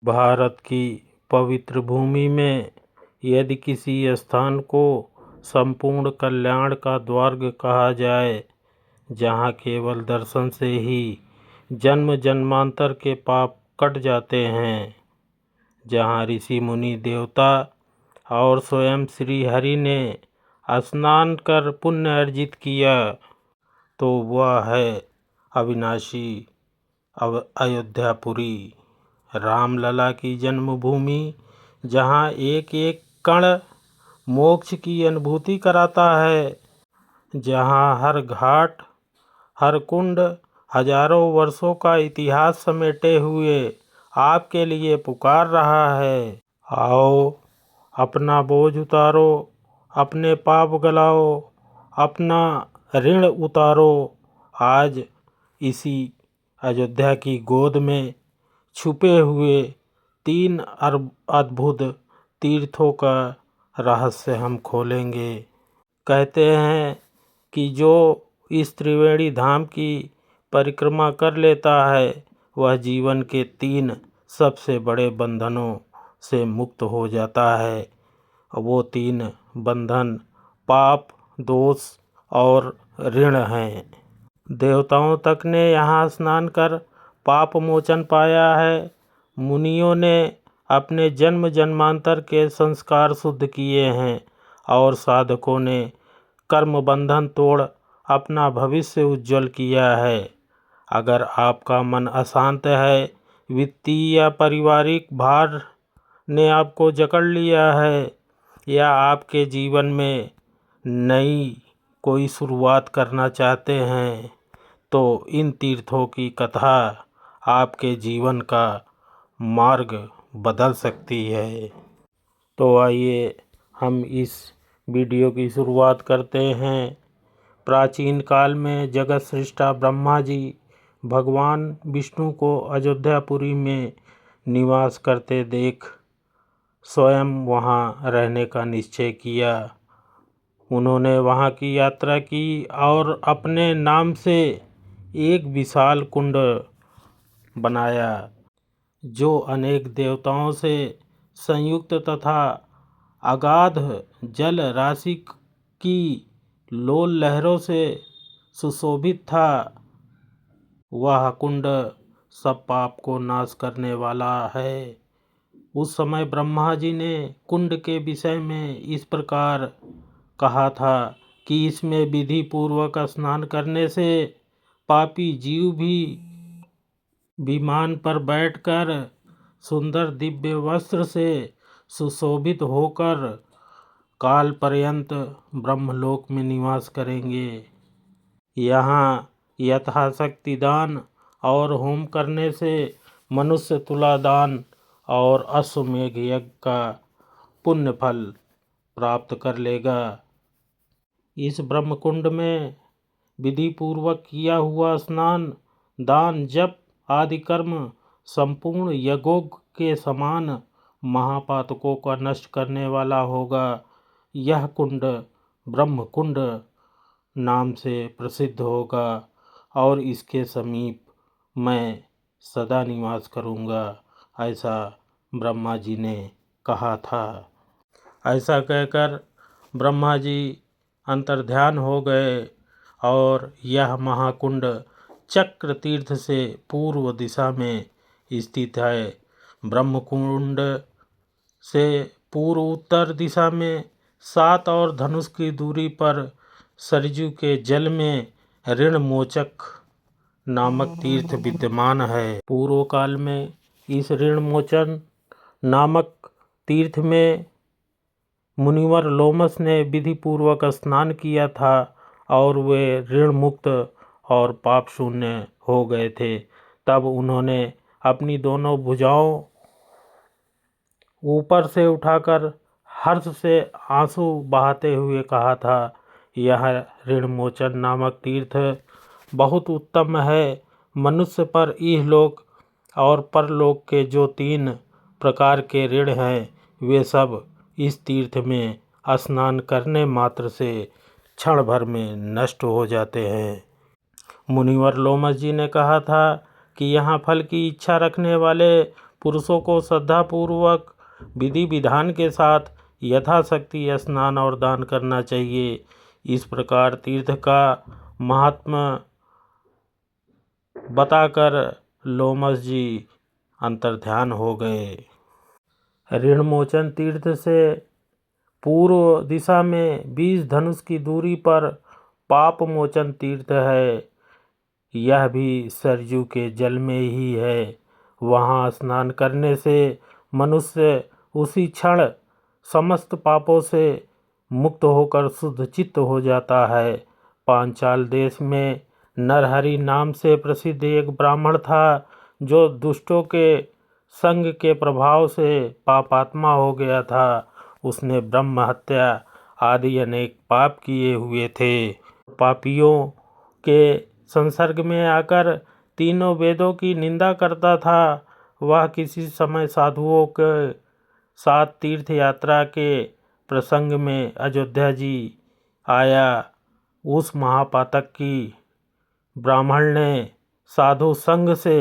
भारत की पवित्र भूमि में यदि किसी स्थान को संपूर्ण कल्याण का द्वार कहा जाए, जहाँ केवल दर्शन से ही जन्म जन्मांतर के पाप कट जाते हैं, जहाँ ऋषि मुनि देवता और स्वयं श्री हरि ने स्नान कर पुण्य अर्जित किया, तो वह है अविनाशी अयोध्यापुरी, रामलला की जन्मभूमि, जहाँ एक एक कण मोक्ष की अनुभूति कराता है, जहाँ हर घाट हर कुंड हजारों वर्षों का इतिहास समेटे हुए आपके लिए पुकार रहा है। आओ, अपना बोझ उतारो, अपने पाप गलाओ, अपना ऋण उतारो। आज इसी अयोध्या की गोद में छुपे हुए 3 अद्भुत तीर्थों का रहस्य हम खोलेंगे। कहते हैं कि जो इस त्रिवेणी धाम की परिक्रमा कर लेता है, वह जीवन के 3 सबसे बड़े बंधनों से मुक्त हो जाता है। वो 3 बंधन पाप, दोष और ऋण हैं। देवताओं तक ने यहाँ स्नान कर पाप मोचन पाया है। मुनियों ने अपने जन्म जन्मांतर के संस्कार शुद्ध किए हैं और साधकों ने कर्म बंधन तोड़ अपना भविष्य उज्जवल किया है। अगर आपका मन अशांत है, वित्तीय या पारिवारिक भार ने आपको जकड़ लिया है, या आपके जीवन में नई कोई शुरुआत करना चाहते हैं, तो इन तीर्थों की कथा आपके जीवन का मार्ग बदल सकती है। तो आइए हम इस वीडियो की शुरुआत करते हैं। प्राचीन काल में जगत सृष्टा ब्रह्मा जी भगवान विष्णु को अयोध्यापुरी में निवास करते देख स्वयं वहाँ रहने का निश्चय किया। उन्होंने वहाँ की यात्रा की और अपने नाम से एक विशाल कुंड बनाया, जो अनेक देवताओं से संयुक्त तथा अगाध जल राशि की लोल लहरों से सुशोभित था। वह कुंड सब पाप को नाश करने वाला है। उस समय ब्रह्मा जी ने कुंड के विषय में इस प्रकार कहा था कि इसमें विधि पूर्वक स्नान करने से पापी जीव भी विमान पर बैठकर सुंदर दिव्य वस्त्र से सुशोभित होकर काल पर्यंत ब्रह्मलोक में निवास करेंगे। यहाँ यथाशक्ति दान और होम करने से मनुष्य तुलादान और अश्वमेघ यज्ञ का पुण्य फल प्राप्त कर लेगा। इस ब्रह्मकुंड में विधि पूर्वक किया हुआ स्नान, दान, जप आदि कर्म संपूर्ण यज्ञों के समान महापातकों का नष्ट करने वाला होगा। यह कुंड ब्रह्मकुंड नाम से प्रसिद्ध होगा और इसके समीप मैं सदा निवास करूँगा, ऐसा ब्रह्मा जी ने कहा था। ऐसा कहकर ब्रह्मा जी अंतर्ध्यान हो गए और यह महाकुंड चक्र तीर्थ से पूर्व दिशा में स्थित है। ब्रह्मकुंड से पूर्व उत्तर दिशा में 7 और धनुष की दूरी पर सरजू के जल में ऋण मोचक नामक तीर्थ विद्यमान है। पूर्व काल में इस ऋण मोचन नामक तीर्थ में मुनिवर लोमस ने विधि पूर्वक स्नान किया था और वे ऋण मुक्त और पाप शून्य हो गए थे। तब उन्होंने अपनी दोनों भुजाओं ऊपर से उठाकर हर्ष से आंसू बहाते हुए कहा था, यह ऋण मोचन नामक तीर्थ बहुत उत्तम है। मनुष्य पर इहलोक और परलोक के जो 3 प्रकार के ऋण हैं, वे सब इस तीर्थ में स्नान करने मात्र से क्षण भर में नष्ट हो जाते हैं। मुनिवर लोमस जी ने कहा था कि यहाँ फल की इच्छा रखने वाले पुरुषों को श्रद्धापूर्वक विधि विधान के साथ यथाशक्ति स्नान और दान करना चाहिए। इस प्रकार तीर्थ का महात्म्य बताकर लोमस जी अंतर्ध्यान हो गए। ऋणमोचन तीर्थ से पूर्व दिशा में 20 धनुष की दूरी पर पाप मोचन तीर्थ है। यह भी सरयू के जल में ही है। वहाँ स्नान करने से मनुष्य उसी क्षण समस्त पापों से मुक्त होकर शुद्ध चित्त हो जाता है। पांचाल देश में नरहरि नाम से प्रसिद्ध एक ब्राह्मण था, जो दुष्टों के संग के प्रभाव से पापात्मा हो गया था। उसने ब्रह्म हत्या आदि अनेक पाप किए हुए थे। पापियों के संसर्ग में आकर तीनों वेदों की निंदा करता था। वह किसी समय साधुओं के साथ तीर्थ यात्रा के प्रसंग में अयोध्या जी आया। उस महापातक की ब्राह्मण ने साधु संग से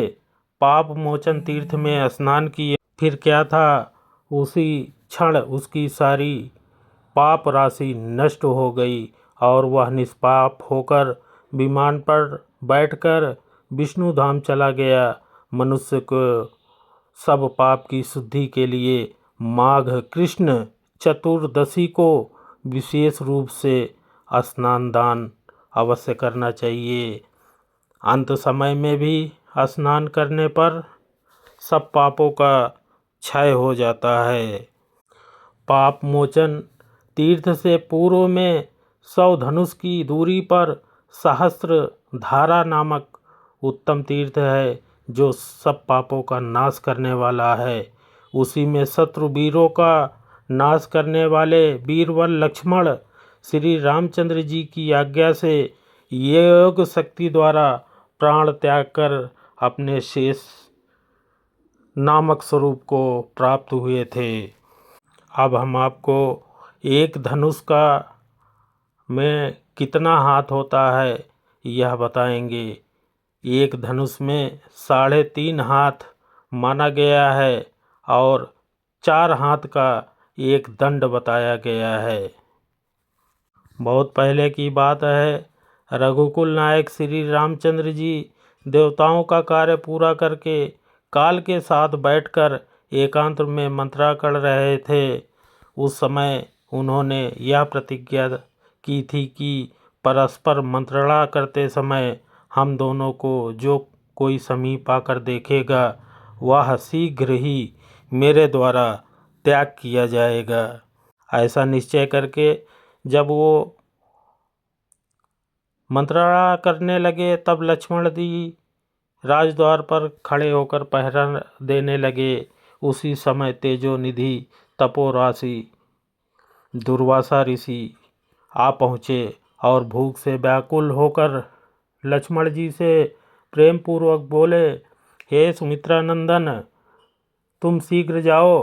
पाप मोचन तीर्थ में स्नान किया। फिर क्या था, उसी क्षण उसकी सारी पाप राशि नष्ट हो गई और वह निष्पाप होकर विमान पर बैठकर विष्णु धाम चला गया। मनुष्य को सब पाप की शुद्धि के लिए माघ कृष्ण चतुर्दशी को विशेष रूप से स्नान दान अवश्य करना चाहिए। अंत समय में भी स्नान करने पर सब पापों का क्षय हो जाता है। पाप मोचन तीर्थ से पूर्व में 100 धनुष की दूरी पर सहस्त्र धारा नामक उत्तम तीर्थ है, जो सब पापों का नाश करने वाला है। उसी में शत्रु वीरों का नाश करने वाले वीरवर लक्ष्मण श्री रामचंद्र जी की आज्ञा से योग शक्ति द्वारा प्राण त्याग कर अपने शेष नामक स्वरूप को प्राप्त हुए थे। अब हम आपको एक धनुष का में कितना हाथ होता है यह बताएंगे। एक धनुष में 3.5 हाथ माना गया है और 4 हाथ का एक दंड बताया गया है। बहुत पहले की बात है, रघुकुल नायक श्री रामचंद्र जी देवताओं का कार्य पूरा करके काल के साथ बैठकर एकांत में मंत्रा कर रहे थे। उस समय उन्होंने यह प्रतिज्ञा की थी कि परस्पर मंत्रणा करते समय हम दोनों को जो कोई समीप आकर देखेगा, वह शीघ्र ही मेरे द्वारा त्याग किया जाएगा। ऐसा निश्चय करके जब वो मंत्रणा करने लगे, तब लक्ष्मण जी राजद्वार पर खड़े होकर पहरा देने लगे। उसी समय तेजोनिधि तपोराशि दुर्वासा ऋषि आ पहुँचे और भूख से व्याकुल होकर लक्ष्मण जी से प्रेम पूर्वक बोले, हे सुमित्रा नंदन, तुम शीघ्र जाओ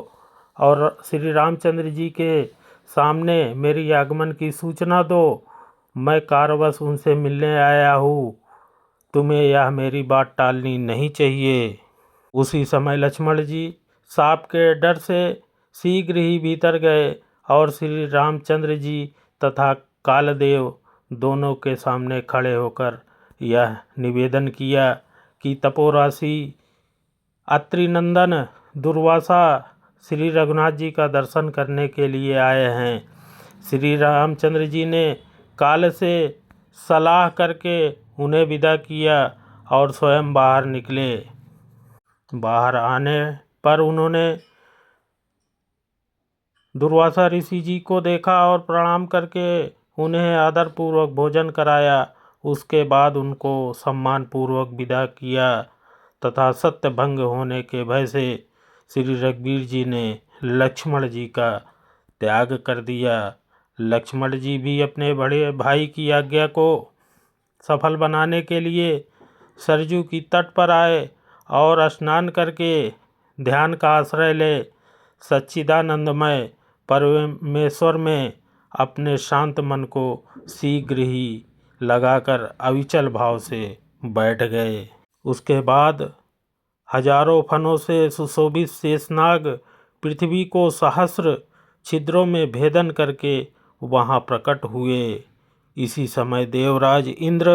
और श्री रामचंद्र जी के सामने मेरी आगमन की सूचना दो। मैं कारवश उनसे मिलने आया हूँ। तुम्हें यह मेरी बात टालनी नहीं चाहिए। उसी समय लक्ष्मण जी सांप के डर से शीघ्र ही भीतर गए और श्री रामचंद्र जी तथा कालदेव दोनों के सामने खड़े होकर यह निवेदन किया कि तपोराशि अत्रिनंदन दुर्वासा श्री रघुनाथ जी का दर्शन करने के लिए आए हैं। श्री रामचंद्र जी ने काल से सलाह करके उन्हें विदा किया और स्वयं बाहर निकले। बाहर आने पर उन्होंने दुर्वासा ऋषि जी को देखा और प्रणाम करके उन्हें आदरपूर्वक भोजन कराया। उसके बाद उनको सम्मानपूर्वक विदा किया तथा सत्य भंग होने के भय से श्री रघुवीर जी ने लक्ष्मण जी का त्याग कर दिया। लक्ष्मण जी भी अपने बड़े भाई की आज्ञा को सफल बनाने के लिए सरजू की तट पर आए और स्नान करके ध्यान का आश्रय ले सच्चिदानंदमय परमेश्वर में अपने शांत मन को शीघ्र ही लगाकर अविचल भाव से बैठ गए। उसके बाद हजारों फनों से सुशोभित शेषनाग पृथ्वी को सहस्र छिद्रों में भेदन करके वहाँ प्रकट हुए। इसी समय देवराज इंद्र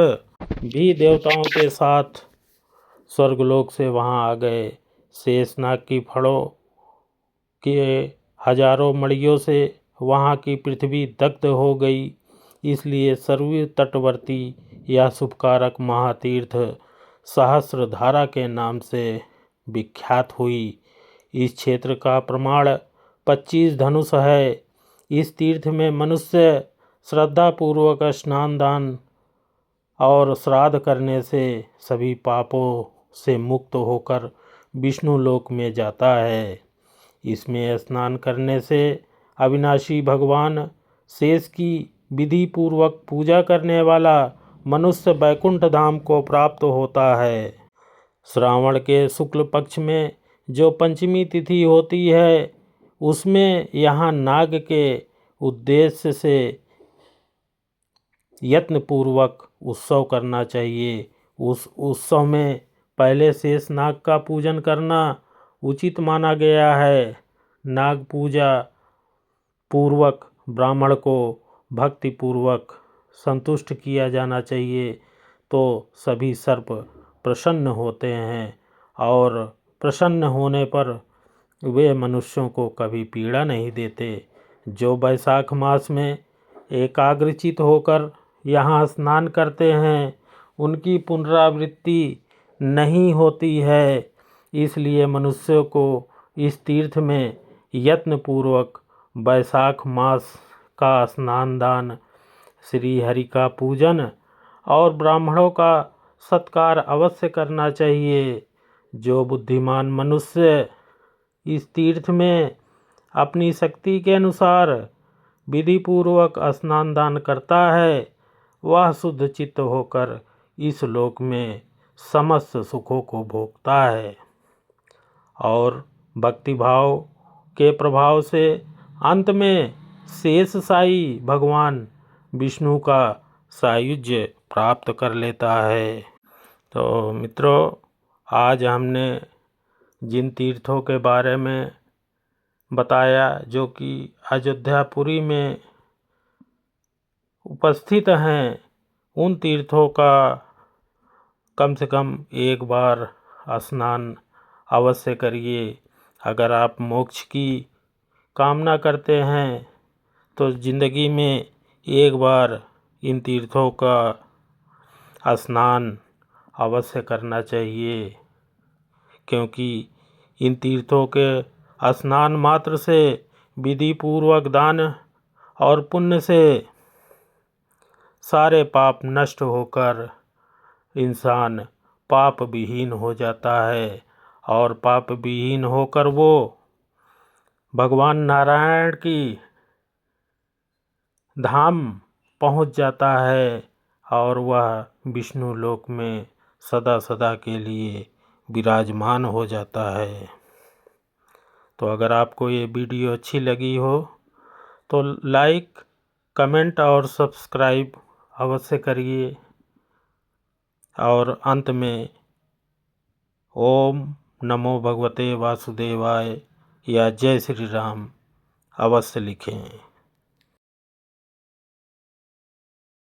भी देवताओं के साथ स्वर्गलोक से वहाँ आ गए। शेषनाग की फड़ों के हजारों मड़ियों से वहाँ की पृथ्वी दग्ध हो गई। इसलिए सरयू तटवर्ती यह शुभकारक महातीर्थ सहस्रधारा के नाम से विख्यात हुई। इस क्षेत्र का प्रमाण 25 धनुष है। इस तीर्थ में मनुष्य श्रद्धापूर्वक स्नान दान और श्राद्ध करने से सभी पापों से मुक्त होकर विष्णु लोक में जाता है। इसमें स्नान करने से अविनाशी भगवान शेष की विधि पूर्वक पूजा करने वाला मनुष्य वैकुंठ धाम को प्राप्त होता है। श्रावण के शुक्ल पक्ष में जो पंचमी तिथि होती है उसमें यहाँ नाग के उद्देश्य से यत्नपूर्वक उत्सव करना चाहिए। उस उत्सव में पहले शेष नाग का पूजन करना उचित माना गया है। नाग पूजा पूर्वक ब्राह्मण को भक्ति पूर्वक संतुष्ट किया जाना चाहिए तो सभी सर्प प्रसन्न होते हैं और प्रसन्न होने पर वे मनुष्यों को कभी पीड़ा नहीं देते। जो वैशाख मास में एकाग्रचित होकर यहाँ स्नान करते हैं उनकी पुनरावृत्ति नहीं होती है। इसलिए मनुष्यों को इस तीर्थ में यत्नपूर्वक वैशाख मास का स्नान दान, श्री हरि का पूजन और ब्राह्मणों का सत्कार अवश्य करना चाहिए। जो बुद्धिमान मनुष्य इस तीर्थ में अपनी शक्ति के अनुसार विधिपूर्वक स्नान दान करता है वह शुद्ध चित्त होकर इस लोक में समस्त सुखों को भोगता है और भक्तिभाव के प्रभाव से अंत में शेषशायी भगवान विष्णु का सायुज्य प्राप्त कर लेता है। तो मित्रों, आज हमने जिन तीर्थों के बारे में बताया जो कि अयोध्यापुरी में उपस्थित हैं, उन तीर्थों का कम से कम एक बार स्नान अवश्य करिए। अगर आप मोक्ष की कामना करते हैं तो ज़िंदगी में एक बार इन तीर्थों का स्नान अवश्य करना चाहिए, क्योंकि इन तीर्थों के स्नान मात्र से विधि पूर्वक दान और पुण्य से सारे पाप नष्ट होकर इंसान पाप विहीन हो जाता है और पाप विहीन होकर वो भगवान नारायण की धाम पहुंच जाता है और वह विष्णु लोक में सदा सदा के लिए विराजमान हो जाता है। तो अगर आपको ये वीडियो अच्छी लगी हो तो लाइक, कमेंट और सब्सक्राइब अवश्य करिए और अंत में ओम नमो भगवते वासुदेवाय या जय श्री राम अवश्य लिखें।